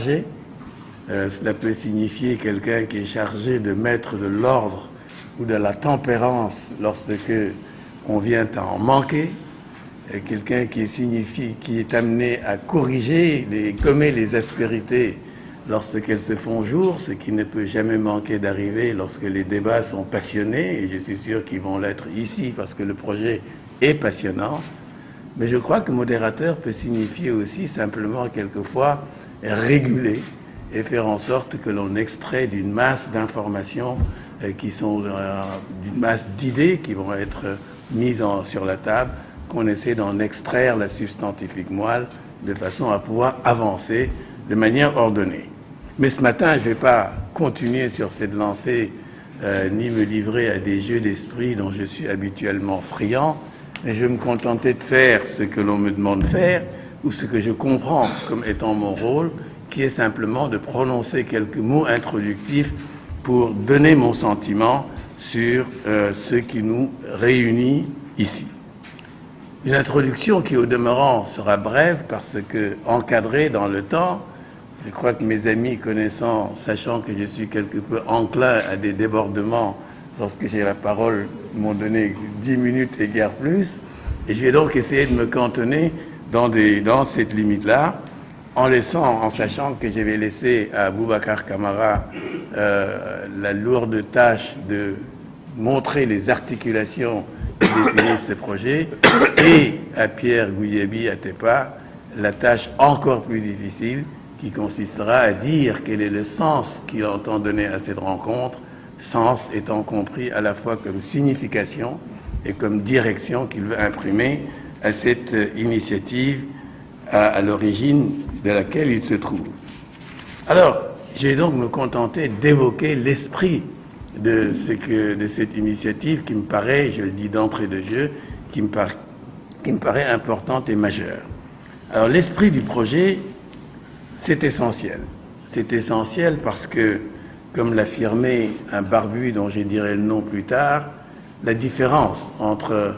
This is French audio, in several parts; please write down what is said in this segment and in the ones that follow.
chargé. Cela peut signifier quelqu'un qui est chargé de mettre de l'ordre ou de la tempérance lorsque on vient à en manquer. Quelqu'un qui est amené à corriger, gommer les aspérités lorsqu'elles se font jour, ce qui ne peut jamais manquer d'arriver lorsque les débats sont passionnés, et je suis sûr qu'ils vont l'être ici parce que le projet est passionnant. Mais je crois que modérateur peut signifier aussi simplement quelquefois réguler et faire en sorte que l'on extrait d'une masse d'informations qui sont d'une masse d'idées qui vont être mises sur la table, qu'on essaie d'en extraire la substantifique moelle de façon à pouvoir avancer de manière ordonnée. Mais ce matin, je ne vais pas continuer sur cette lancée ni me livrer à des jeux d'esprit dont je suis habituellement friand, mais je vais me contenter de faire ce que l'on me demande de faire ou ce que je comprends comme étant mon rôle, qui est simplement de prononcer quelques mots introductifs pour donner mon sentiment sur ce qui nous réunit ici. Une introduction qui, au demeurant, sera brève parce que, encadrée dans le temps, je crois que mes amis connaissant, sachant que je suis quelque peu enclin à des débordements lorsque j'ai la parole, m'ont donné 10 minutes et guère plus. Et je vais donc essayer de me cantonner dans cette limite-là, en sachant que je vais laisser à Boubacar Camara la lourde tâche de montrer les articulations qui définissent ce projet, et à Pierre Gouyebi Atepa la tâche encore plus difficile qui consistera à dire quel est le sens qu'il entend donner à cette rencontre, sens étant compris à la fois comme signification et comme direction qu'il veut imprimer à cette initiative à l'origine de laquelle il se trouve. Alors, je vais donc me contenter d'évoquer l'esprit de cette initiative qui me paraît, je le dis d'entrée de jeu, qui me paraît importante et majeure. Alors, l'esprit du projet, c'est essentiel. C'est essentiel parce que, comme l'affirmait un barbu dont je dirai le nom plus tard, la différence entre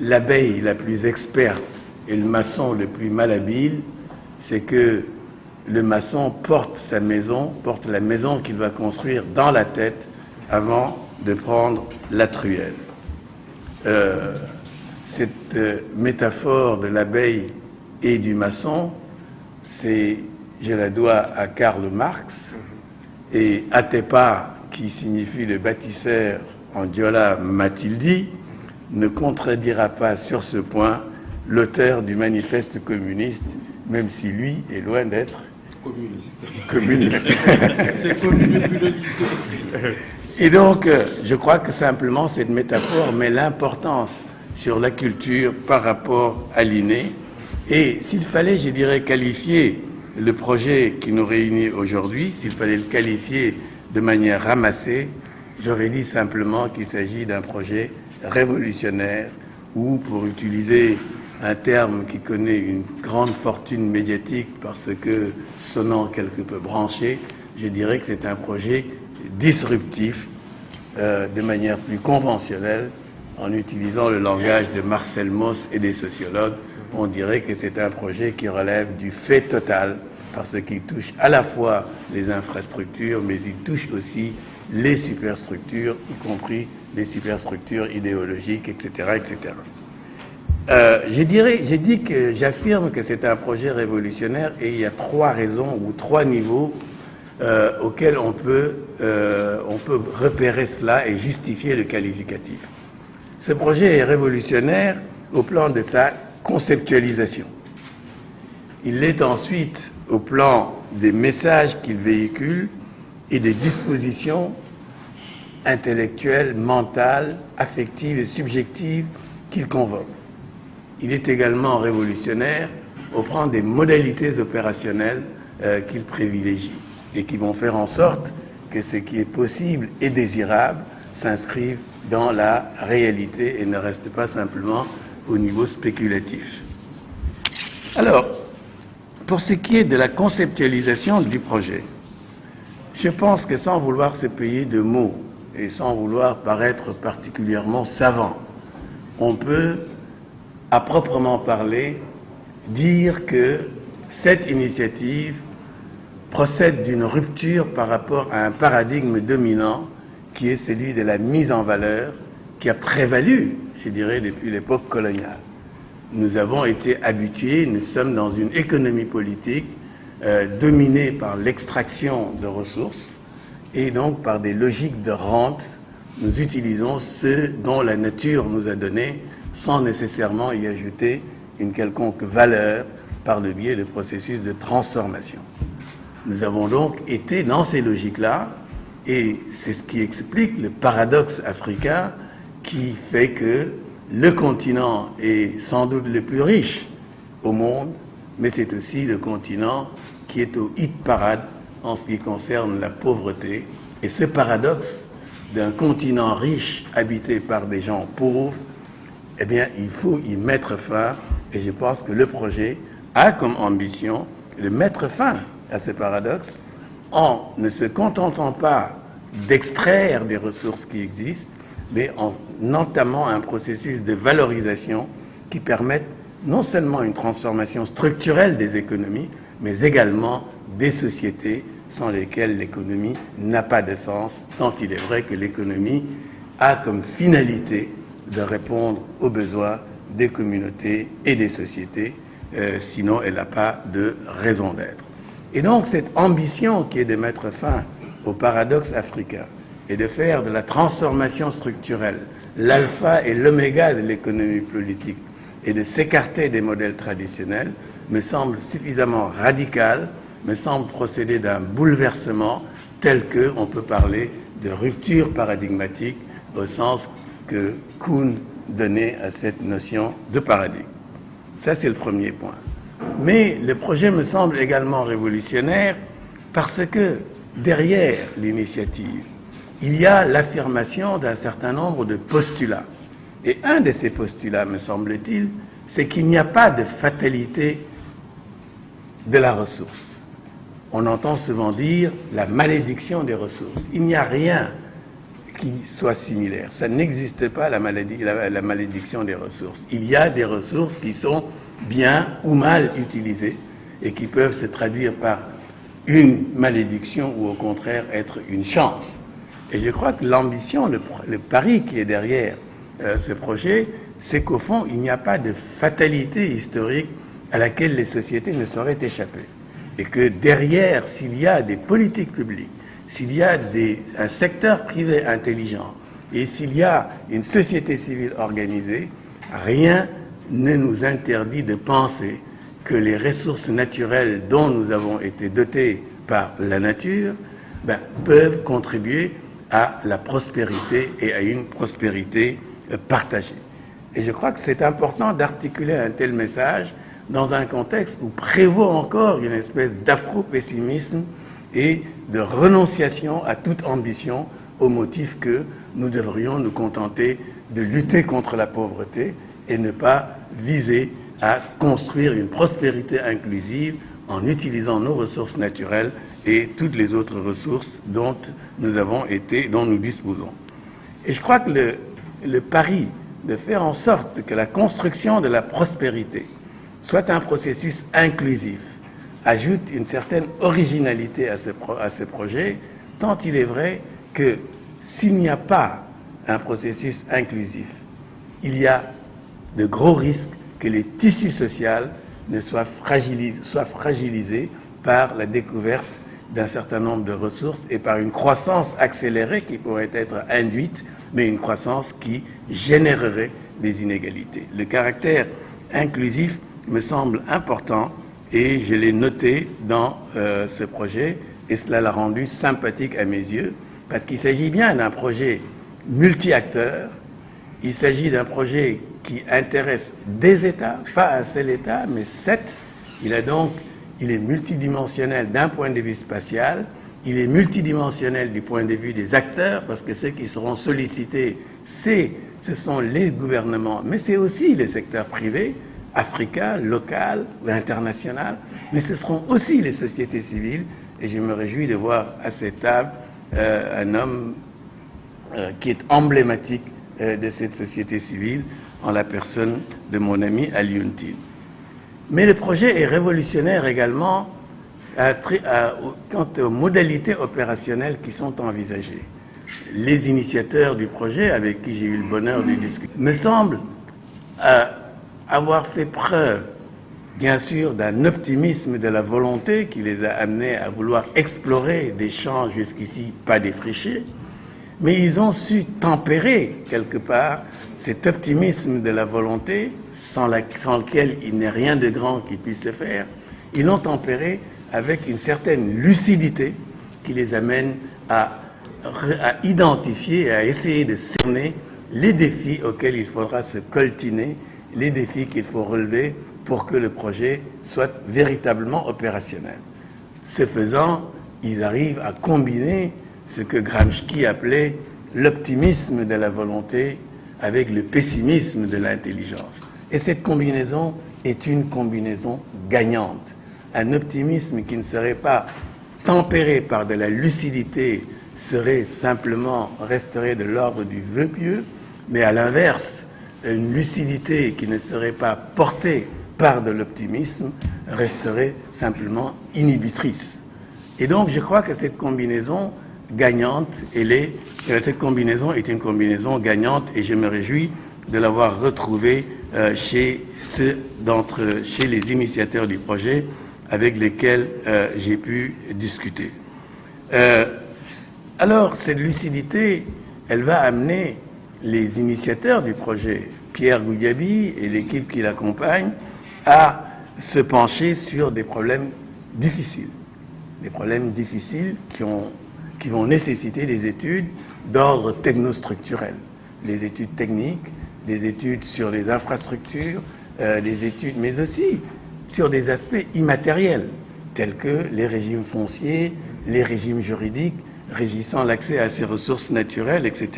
l'abeille la plus experte et le maçon le plus malhabile, c'est que le maçon porte la maison qu'il va construire dans la tête avant de prendre la truelle. Cette métaphore de l'abeille et du maçon, je la dois à Karl Marx, et Atepa, qui signifie le bâtisseur en diola Matildi, ne contredira pas sur ce point l'auteur du manifeste communiste, même si lui est loin d'être communiste. C'est communiste depuis le lycée. Et donc, je crois que simplement cette métaphore met l'importance sur la culture par rapport à l'inné. Et s'il fallait, je dirais, qualifier le projet qui nous réunit aujourd'hui, s'il fallait le qualifier de manière ramassée, j'aurais dit simplement qu'il s'agit d'un projet révolutionnaire ou, pour utiliser un terme qui connaît une grande fortune médiatique parce que sonnant quelque peu branché, je dirais que c'est un projet disruptif de manière plus conventionnelle. En utilisant le langage de Marcel Mauss et des sociologues, on dirait que c'est un projet qui relève du fait total parce qu'il touche à la fois les infrastructures, mais il touche aussi les superstructures, y compris les superstructures idéologiques, etc., etc. J'affirme que c'est un projet révolutionnaire et il y a 3 raisons ou 3 niveaux auxquels on peut repérer cela et justifier le qualificatif. Ce projet est révolutionnaire au plan de sa conceptualisation. Il l'est ensuite au plan des messages qu'il véhicule et des dispositions intellectuelles, mentales, affectives et subjectives qu'il convoque. Il est également révolutionnaire au plan des modalités opérationnelles qu'il privilégie et qui vont faire en sorte que ce qui est possible et désirable s'inscrive dans la réalité et ne reste pas simplement au niveau spéculatif. Alors, pour ce qui est de la conceptualisation du projet, je pense que sans vouloir se payer de mots et sans vouloir paraître particulièrement savant, on peut, à proprement parler, dire que cette initiative procède d'une rupture par rapport à un paradigme dominant qui est celui de la mise en valeur qui a prévalu, je dirais, depuis l'époque coloniale. Nous avons été habitués, nous sommes dans une économie politique dominée par l'extraction de ressources et donc par des logiques de rente. Nous utilisons ce dont la nature nous a donné sans nécessairement y ajouter une quelconque valeur par le biais de processus de transformation. Nous avons donc été dans ces logiques-là et c'est ce qui explique le paradoxe africain qui fait que le continent est sans doute le plus riche au monde, mais c'est aussi le continent qui est au hit parade en ce qui concerne la pauvreté. Et ce paradoxe d'un continent riche habité par des gens pauvres, eh bien, il faut y mettre fin. Et je pense que le projet a comme ambition de mettre fin à ce paradoxe en ne se contentant pas d'extraire des ressources qui existent, mais en entamant un processus de valorisation qui permette non seulement une transformation structurelle des économies, mais également des sociétés sans lesquelles l'économie n'a pas de sens, tant il est vrai que l'économie a comme finalité de répondre aux besoins des communautés et des sociétés, sinon elle n'a pas de raison d'être. Et donc cette ambition qui est de mettre fin au paradoxe africain et de faire de la transformation structurelle l'alpha et l'oméga de l'économie politique et de s'écarter des modèles traditionnels me semble suffisamment radical, me semble procéder d'un bouleversement tel qu'on peut parler de rupture paradigmatique au sens que Kuhn donnait à cette notion de paradigme. Ça, c'est le premier point. Mais le projet me semble également révolutionnaire parce que derrière l'initiative, il y a l'affirmation d'un certain nombre de postulats. Et un de ces postulats, me semble-t-il, c'est qu'il n'y a pas de fatalité de la ressource. On entend souvent dire la malédiction des ressources. Il n'y a rien qui soit similaire. Ça n'existe pas, la malédiction des ressources. Il y a des ressources qui sont bien ou mal utilisées et qui peuvent se traduire par une malédiction ou au contraire être une chance. Et je crois que l'ambition, le pari qui est derrière ce projet, c'est qu'au fond, il n'y a pas de fatalité historique à laquelle les sociétés ne sauraient échapper. Et que derrière, s'il y a des politiques publiques, s'il y a un secteur privé intelligent et s'il y a une société civile organisée, rien ne nous interdit de penser que les ressources naturelles dont nous avons été dotés par la nature peuvent contribuer à la prospérité et à une prospérité partagée. Et je crois que c'est important d'articuler un tel message dans un contexte où prévaut encore une espèce d'afro-pessimisme et de renonciation à toute ambition au motif que nous devrions nous contenter de lutter contre la pauvreté et ne pas viser à construire une prospérité inclusive en utilisant nos ressources naturelles et toutes les autres ressources dont nous disposons. Et je crois que le pari de faire en sorte que la construction de la prospérité soit un processus inclusif ajoute une certaine originalité à ce projet, tant il est vrai que s'il n'y a pas un processus inclusif, il y a de gros risques que les tissus sociaux ne soient fragilisés par la découverte d'un certain nombre de ressources et par une croissance accélérée qui pourrait être induite, mais une croissance qui générerait des inégalités. Le caractère inclusif me semble important et je l'ai noté dans ce projet et cela l'a rendu sympathique à mes yeux parce qu'il s'agit bien d'un projet multi-acteurs, il s'agit d'un projet qui intéresse des États, pas un seul État, mais 7. Il est multidimensionnel d'un point de vue spatial, il est multidimensionnel du point de vue des acteurs, parce que ceux qui seront sollicités, ce sont les gouvernements, mais c'est aussi les secteurs privés, africains, local ou international, mais ce seront aussi les sociétés civiles, et je me réjouis de voir à cette table un homme qui est emblématique de cette société civile, en la personne de mon ami Alioune Tine. Mais le projet est révolutionnaire également quant aux modalités opérationnelles qui sont envisagées. Les initiateurs du projet, avec qui j'ai eu le bonheur de discuter, me semblent avoir fait preuve, bien sûr, d'un optimisme de la volonté qui les a amenés à vouloir explorer des champs jusqu'ici pas défrichés, mais ils ont su tempérer quelque part cet optimisme de la volonté sans lequel il n'est rien de grand qui puisse se faire. Ils l'ont tempéré avec une certaine lucidité qui les amène à identifier et à essayer de cerner les défis auxquels il faudra se coltiner, les défis qu'il faut relever pour que le projet soit véritablement opérationnel. Ce faisant, ils arrivent à combiner ce que Gramsci appelait l'optimisme de la volonté avec le pessimisme de l'intelligence. Et cette combinaison est une combinaison gagnante. Un optimisme qui ne serait pas tempéré par de la lucidité resterait de l'ordre du vœu pieux, mais à l'inverse, une lucidité qui ne serait pas portée par de l'optimisme resterait simplement inhibitrice. Et donc je crois que cette combinaison gagnante, cette combinaison est une combinaison gagnante et je me réjouis de l'avoir retrouvée chez les initiateurs du projet avec lesquels j'ai pu discuter. Alors cette lucidité, elle va amener les initiateurs du projet, Pierre Goudiaby et l'équipe qui l'accompagne, à se pencher sur des problèmes difficiles qui vont nécessiter des études d'ordre technostructurel, les études techniques, des études sur les infrastructures, des études, mais aussi sur des aspects immatériels, tels que les régimes fonciers, les régimes juridiques régissant l'accès à ces ressources naturelles, etc.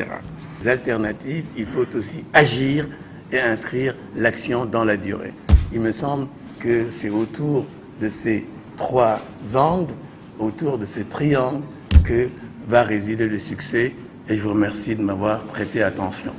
Les alternatives, il faut aussi agir et inscrire l'action dans la durée. Il me semble que c'est autour de ces trois angles, autour de ce triangle, que va résider le succès, et je vous remercie de m'avoir prêté attention.